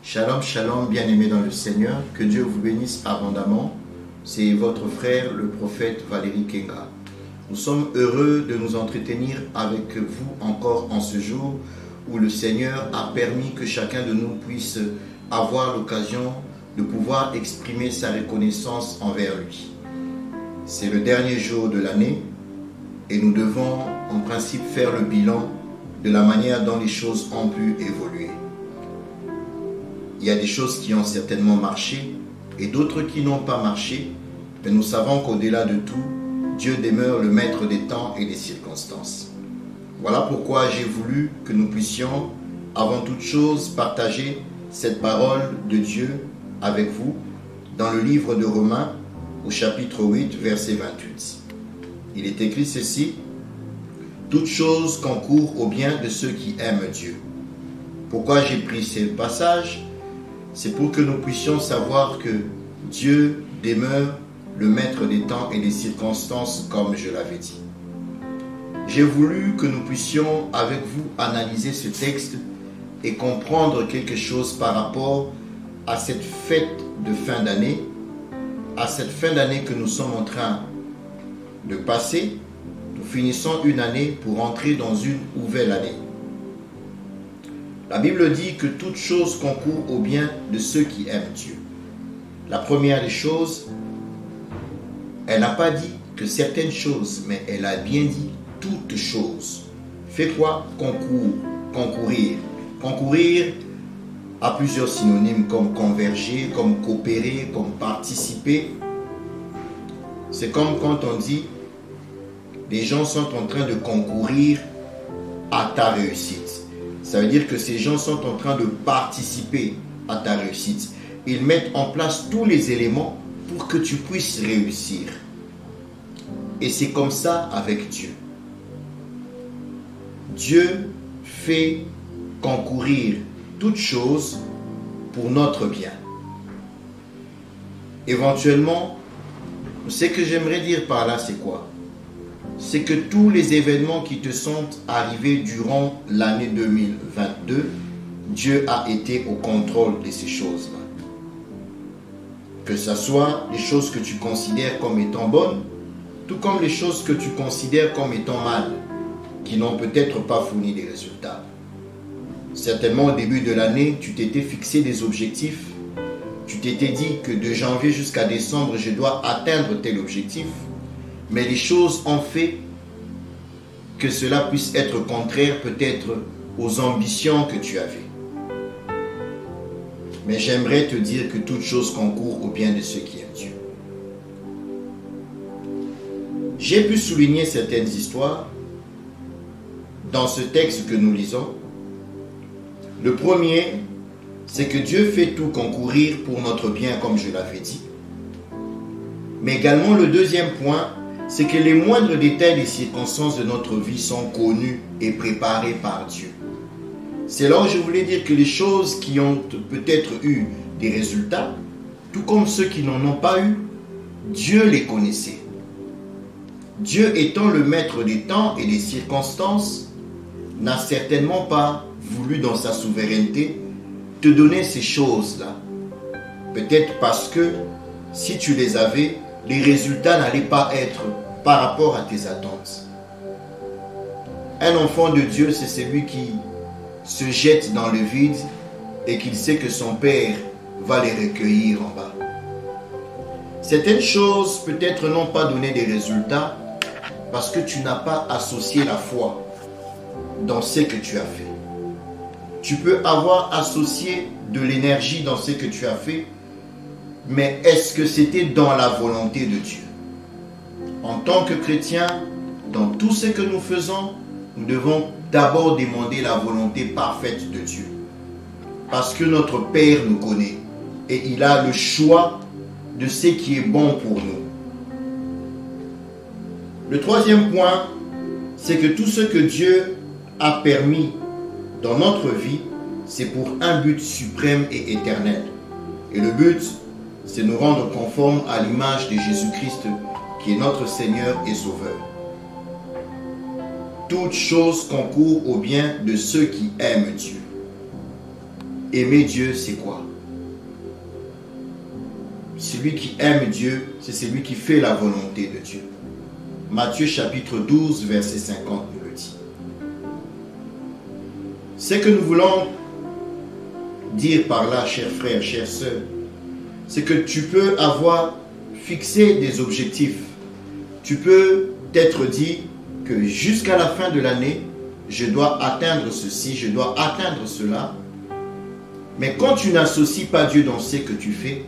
Shalom, shalom, bien-aimés dans le Seigneur, que Dieu vous bénisse abondamment. C'est votre frère, le prophète Valérie Kenga. Nous sommes heureux de nous entretenir avec vous encore en ce jour où le Seigneur a permis que chacun de nous puisse avoir l'occasion de pouvoir exprimer sa reconnaissance envers lui. C'est le dernier jour de l'année et nous devons en principe faire le bilan de la manière dont les choses ont pu évoluer. Il y a des choses qui ont certainement marché et d'autres qui n'ont pas marché, mais nous savons qu'au-delà de tout, Dieu demeure le maître des temps et des circonstances. Voilà pourquoi j'ai voulu que nous puissions, avant toute chose, partager cette parole de Dieu avec vous dans le livre de Romains, au chapitre 8, verset 28. Il est écrit ceci: « Toute chose concourt au bien de ceux qui aiment Dieu. » Pourquoi j'ai pris ce passage? C'est pour que nous puissions savoir que Dieu demeure le maître des temps et des circonstances, comme je l'avais dit. J'ai voulu que nous puissions avec vous analyser ce texte et comprendre quelque chose par rapport à cette fête de fin d'année, à cette fin d'année que nous sommes en train de passer. Nous finissons une année pour entrer dans une nouvelle année. La Bible dit que toute chose concourt au bien de ceux qui aiment Dieu. La première des choses, elle n'a pas dit que certaines choses, mais elle a bien dit toutes choses. Fait quoi? Concourir. Concourir a plusieurs synonymes comme converger, comme coopérer, comme participer. C'est comme quand on dit les gens sont en train de concourir à ta réussite. Ça veut dire que ces gens sont en train de participer à ta réussite. Ils mettent en place tous les éléments pour que tu puisses réussir. Et c'est comme ça avec Dieu. Dieu fait concourir toutes choses pour notre bien. Éventuellement, ce que j'aimerais dire par là, c'est quoi? C'est que tous les événements qui te sont arrivés durant l'année 2022, Dieu a été au contrôle de ces choses-là. Que ce soit les choses que tu considères comme étant bonnes, tout comme les choses que tu considères comme étant mal, qui n'ont peut-être pas fourni des résultats. Certainement au début de l'année, tu t'étais fixé des objectifs. Tu t'étais dit que de janvier jusqu'à décembre, je dois atteindre tel objectif. Mais les choses ont fait que cela puisse être contraire peut-être aux ambitions que tu avais. Mais j'aimerais te dire que toute chose concourt au bien de ceux qui aiment Dieu. J'ai pu souligner certaines histoires dans ce texte que nous lisons. Le premier, c'est que Dieu fait tout concourir pour notre bien, comme je l'avais dit. Mais également le deuxième point, c'est que les moindres détails des circonstances de notre vie sont connus et préparés par Dieu. C'est là où je voulais dire que les choses qui ont peut-être eu des résultats, tout comme ceux qui n'en ont pas eu, Dieu les connaissait. Dieu étant le maître des temps et des circonstances, n'a certainement pas voulu dans sa souveraineté te donner ces choses-là. Peut-être parce que si tu les avais, les résultats n'allaient pas être par rapport à tes attentes. Un enfant de Dieu, c'est celui qui se jette dans le vide et qu'il sait que son Père va les recueillir en bas. Certaines choses peut-être n'ont pas donné des résultats parce que tu n'as pas associé la foi dans ce que tu as fait. Tu peux avoir associé de l'énergie dans ce que tu as fait, mais est-ce que c'était dans la volonté de Dieu? En tant que chrétiens, dans tout ce que nous faisons, nous devons d'abord demander la volonté parfaite de Dieu. Parce que notre Père nous connaît et il a le choix de ce qui est bon pour nous. Le troisième point, c'est que tout ce que Dieu a permis dans notre vie, c'est pour un but suprême et éternel. Et le but, c'est nous rendre conformes à l'image de Jésus-Christ, qui est notre Seigneur et Sauveur. Toute chose concourt au bien de ceux qui aiment Dieu. aimer Dieu, c'est quoi? Celui qui aime Dieu, c'est celui qui fait la volonté de Dieu. Matthieu chapitre 12, verset 50 nous le dit. Ce que nous voulons dire par là, chers frères, chères sœurs, c'est que tu peux avoir fixé des objectifs. Tu peux t'être dit que jusqu'à la fin de l'année, je dois atteindre ceci, je dois atteindre cela. Mais quand tu n'associes pas Dieu dans ce que tu fais,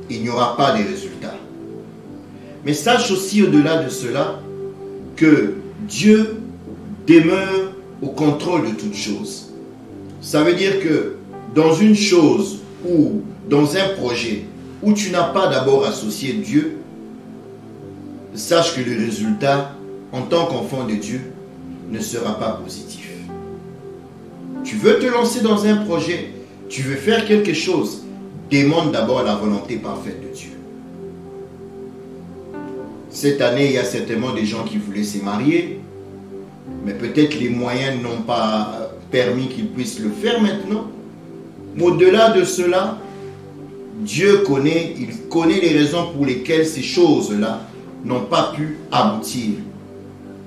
il n'y aura pas de résultats. Mais sache aussi au-delà de cela que Dieu demeure au contrôle de toutes choses. Ça veut dire que dans une chose ou dans un projet où tu n'as pas d'abord associé Dieu, sache que le résultat en tant qu'enfant de Dieu ne sera pas positif. Tu veux te lancer dans un projet, tu veux faire quelque chose, demande d'abord la volonté parfaite de Dieu. Cette année, il y a certainement des gens qui voulaient se marier, mais peut-être les moyens n'ont pas permis qu'ils puissent le faire maintenant. Mais au-delà de cela, Dieu connaît, il connaît les raisons pour lesquelles ces choses-là n'ont pas pu aboutir.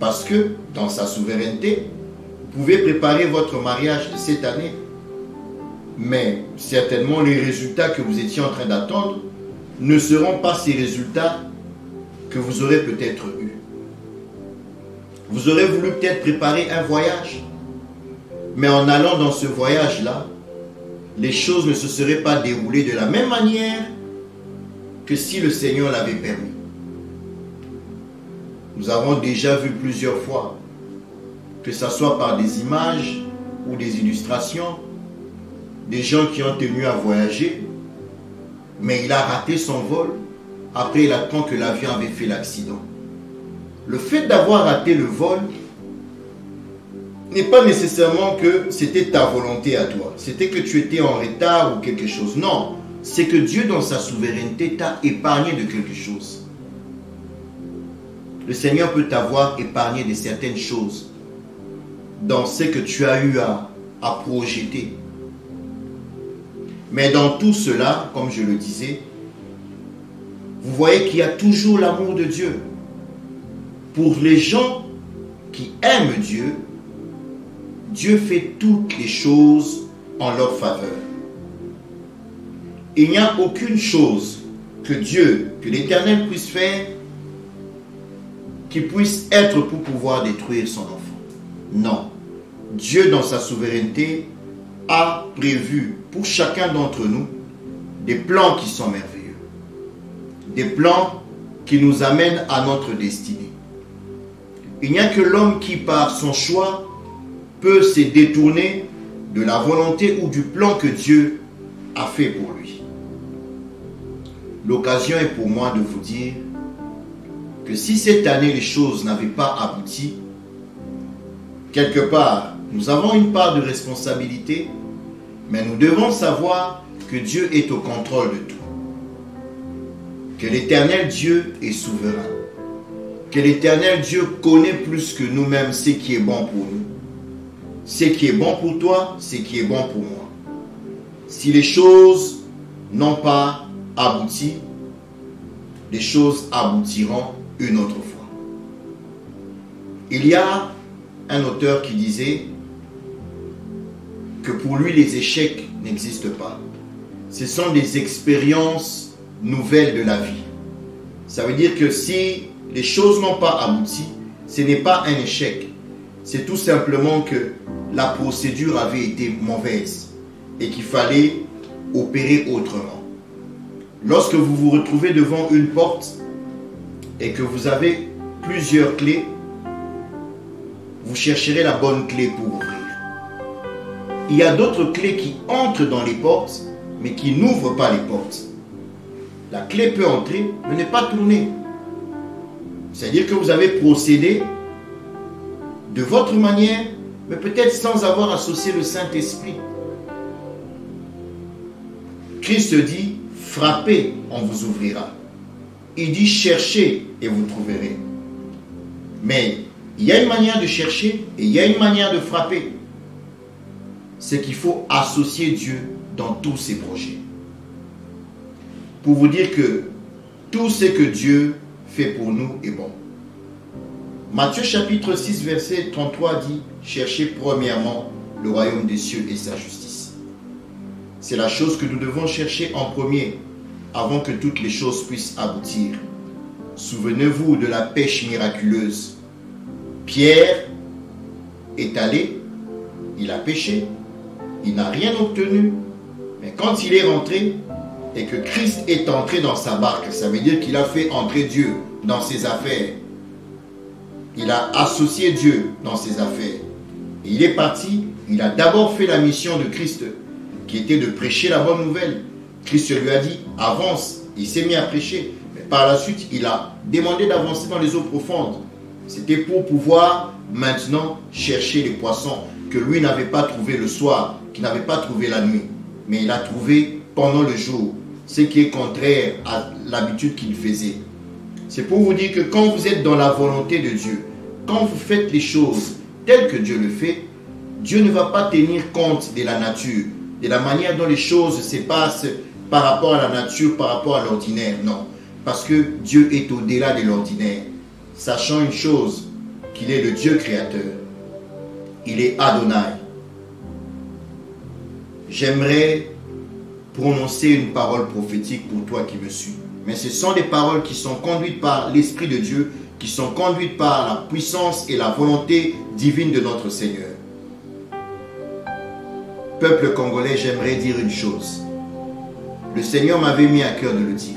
Parce que, dans sa souveraineté, vous pouvez préparer votre mariage de cette année, mais certainement les résultats que vous étiez en train d'attendre ne seront pas ces résultats que vous aurez peut-être eus. Vous aurez voulu peut-être préparer un voyage, mais en allant dans ce voyage-là, les choses ne se seraient pas déroulées de la même manière que si le Seigneur l'avait permis. Nous avons déjà vu plusieurs fois, que ce soit par des images ou des illustrations, des gens qui ont tenu à voyager, mais il a raté son vol. Après, il attend que l'avion avait fait l'accident. Le fait d'avoir raté le vol n'est pas nécessairement que c'était ta volonté à toi. C'était que tu étais en retard ou quelque chose. Non, c'est que Dieu, dans sa souveraineté, t'a épargné de quelque chose. Le Seigneur peut t'avoir épargné de certaines choses dans ce que tu as eu à projeter. Mais dans tout cela, comme je le disais, vous voyez qu'il y a toujours l'amour de Dieu. Pour les gens qui aiment Dieu, Dieu fait toutes les choses en leur faveur. Il n'y a aucune chose que Dieu, que l'Éternel puisse faire, qui puisse être pour pouvoir détruire son enfant. Non. Dieu, dans sa souveraineté, a prévu pour chacun d'entre nous des plans qui sont merveilleux. Des plans qui nous amènent à notre destinée. Il n'y a que l'homme qui, par son choix, peut se détourner de la volonté ou du plan que Dieu a fait pour lui. L'occasion est pour moi de vous dire que si cette année les choses n'avaient pas abouti, quelque part, nous avons une part de responsabilité, mais nous devons savoir que Dieu est au contrôle de tout. Que l'Éternel Dieu est souverain. Que l'Éternel Dieu connaît plus que nous-mêmes ce qui est bon pour nous. Ce qui est bon pour toi, ce qui est bon pour moi. Si les choses n'ont pas abouti, les choses aboutiront une autre fois. Il y a un auteur qui disait que pour lui les échecs n'existent pas. Ce sont des expériences nouvelles de la vie. Ça veut dire que si les choses n'ont pas abouti, ce n'est pas un échec. C'est tout simplement que la procédure avait été mauvaise et qu'il fallait opérer autrement. Lorsque vous vous retrouvez devant une porte et que vous avez plusieurs clés, vous chercherez la bonne clé pour ouvrir. Il y a d'autres clés qui entrent dans les portes, mais qui n'ouvrent pas les portes. La clé peut entrer, mais ne pas tourner. C'est-à-dire que vous avez procédé de votre manière, mais peut-être sans avoir associé le Saint-Esprit. Christ dit, frappez, on vous ouvrira. Il dit, cherchez et vous trouverez. Mais il y a une manière de chercher et il y a une manière de frapper. c'est qu'il faut associer Dieu dans tous ses projets. Pour vous dire que tout ce que Dieu fait pour nous est bon. Matthieu chapitre 6 verset 33 dit « Cherchez premièrement le royaume des cieux et sa justice ». C'est la chose que nous devons chercher en premier avant que toutes les choses puissent aboutir. Souvenez-vous de la pêche miraculeuse. Pierre est allé, il a pêché, il n'a rien obtenu. Mais quand il est rentré et que Christ est entré dans sa barque, ça veut dire qu'il a fait entrer Dieu dans ses affaires. Il a associé Dieu dans ses affaires. Et il est parti, il a d'abord fait la mission de Christ, qui était de prêcher la bonne nouvelle. Christ lui a dit, avance. Il s'est mis à prêcher. Mais par la suite, il a demandé d'avancer dans les eaux profondes. C'était pour pouvoir maintenant chercher les poissons que lui n'avait pas trouvé le soir, qu'il n'avait pas trouvé la nuit. Mais il a trouvé pendant le jour, ce qui est contraire à l'habitude qu'il faisait. C'est pour vous dire que quand vous êtes dans la volonté de Dieu, quand vous faites les choses telles que Dieu le fait, Dieu ne va pas tenir compte de la nature, de la manière dont les choses se passent par rapport à la nature, par rapport à l'ordinaire. Non, parce que Dieu est au-delà de l'ordinaire. Sachant une chose, qu'il est le Dieu créateur. Il est Adonai. J'aimerais prononcer une parole prophétique pour toi qui me suis. Mais ce sont des paroles qui sont conduites par l'Esprit de Dieu, qui sont conduites par la puissance et la volonté divine de notre Seigneur. Peuple congolais, j'aimerais dire une chose. Le Seigneur m'avait mis à cœur de le dire.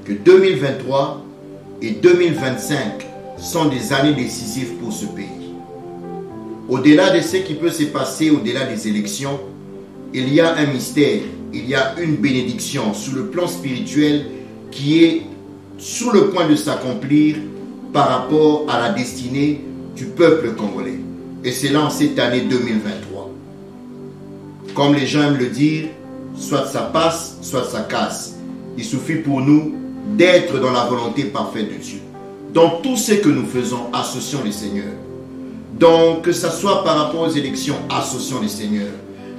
Que 2023 et 2025 sont des années décisives pour ce pays. Au-delà de ce qui peut se passer, au-delà des élections, il y a un mystère, il y a une bénédiction sur le plan spirituel qui est sur le point de s'accomplir par rapport à la destinée du peuple congolais. Et c'est là en cette année 2023. Comme les gens aiment le dire, soit ça passe, soit ça casse. Il suffit pour nous d'être dans la volonté parfaite de Dieu. Dans tout ce que nous faisons, associons les seigneurs. Donc, que ce soit par rapport aux élections, associons les seigneurs.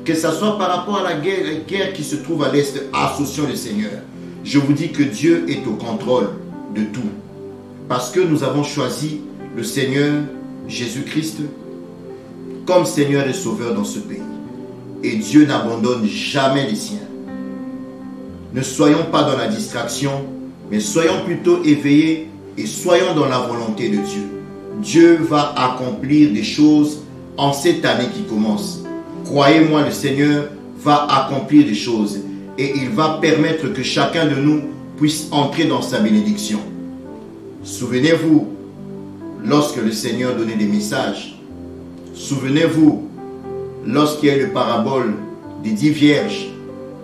Que ce soit par rapport à la guerre qui se trouve à l'Est, associons les seigneurs. Je vous dis que Dieu est au contrôle de tout. Parce que nous avons choisi le Seigneur Jésus-Christ comme Seigneur et Sauveur dans ce pays. Et Dieu n'abandonne jamais les siens. Ne soyons pas dans la distraction, mais soyons plutôt éveillés et soyons dans la volonté de Dieu. Dieu va accomplir des choses en cette année qui commence. Croyez-moi, le Seigneur va accomplir des choses et il va permettre que chacun de nous puisse entrer dans sa bénédiction. Souvenez-vous, lorsque le Seigneur donnait des messages, souvenez-vous, lorsqu'il y a eu le parabole des 10 vierges,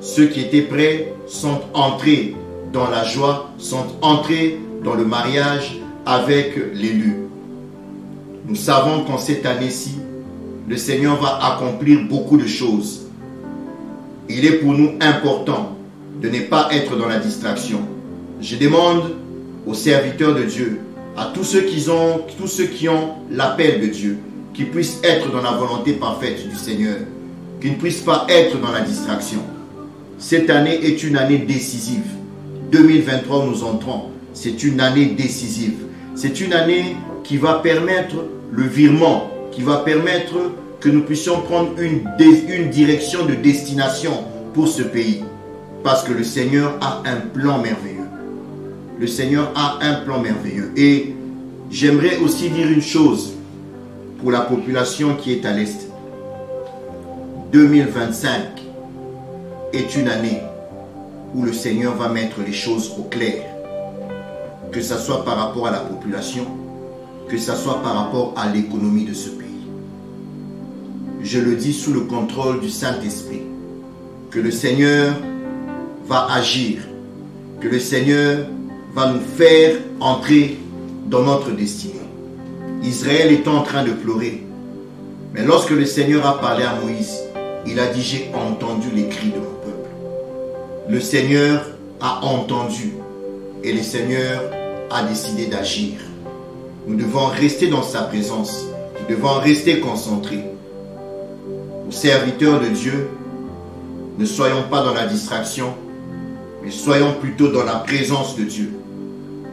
ceux qui étaient prêts sont entrés dans la joie, sont entrés dans le mariage avec l'élu. Nous savons qu'en cette année-ci, le Seigneur va accomplir beaucoup de choses. Il est pour nous important de ne pas être dans la distraction. Je demande aux serviteurs de Dieu, à tous ceux qui ont l'appel de Dieu, qu'ils puissent être dans la volonté parfaite du Seigneur, qu'ils ne puissent pas être dans la distraction. Cette année est une année décisive. 2023 où nous entrons, c'est une année décisive. C'est une année qui va permettre le virement, qui va permettre que nous puissions prendre une direction de destination pour ce pays. Parce que le Seigneur a un plan merveilleux. Le Seigneur a un plan merveilleux. Et j'aimerais aussi dire une chose pour la population qui est à l'Est. 2025 est une année où le Seigneur va mettre les choses au clair. Que ce soit par rapport à la population, que ce soit par rapport à l'économie de ce pays. Je le dis sous le contrôle du Saint-Esprit, que le Seigneur va agir, que le Seigneur va nous faire entrer dans notre destinée. Israël est en train de pleurer, mais lorsque le Seigneur a parlé à Moïse, il a dit « J'ai entendu les cris de mon peuple ». Le Seigneur a entendu et le Seigneur a décidé d'agir. Nous devons rester dans sa présence, nous devons rester concentrés. Vous serviteurs de Dieu, ne soyons pas dans la distraction, mais soyons plutôt dans la présence de Dieu.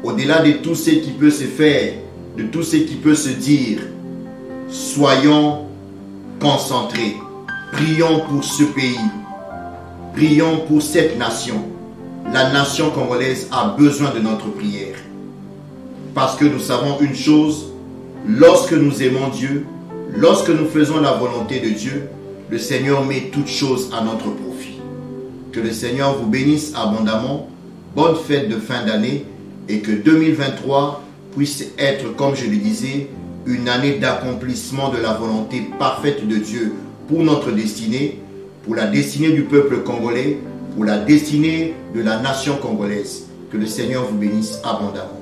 Au-delà de tout ce qui peut se faire, de tout ce qui peut se dire, soyons concentrés. Prions pour ce pays. Prions pour cette nation. La nation congolaise a besoin de notre prière. Parce que nous savons une chose, lorsque nous aimons Dieu, lorsque nous faisons la volonté de Dieu, le Seigneur met toutes choses à notre profit. Que le Seigneur vous bénisse abondamment. Bonne fête de fin d'année et que 2023 puisse être, comme je le disais, une année d'accomplissement de la volonté parfaite de Dieu pour notre destinée, pour la destinée du peuple congolais, pour la destinée de la nation congolaise. Que le Seigneur vous bénisse abondamment.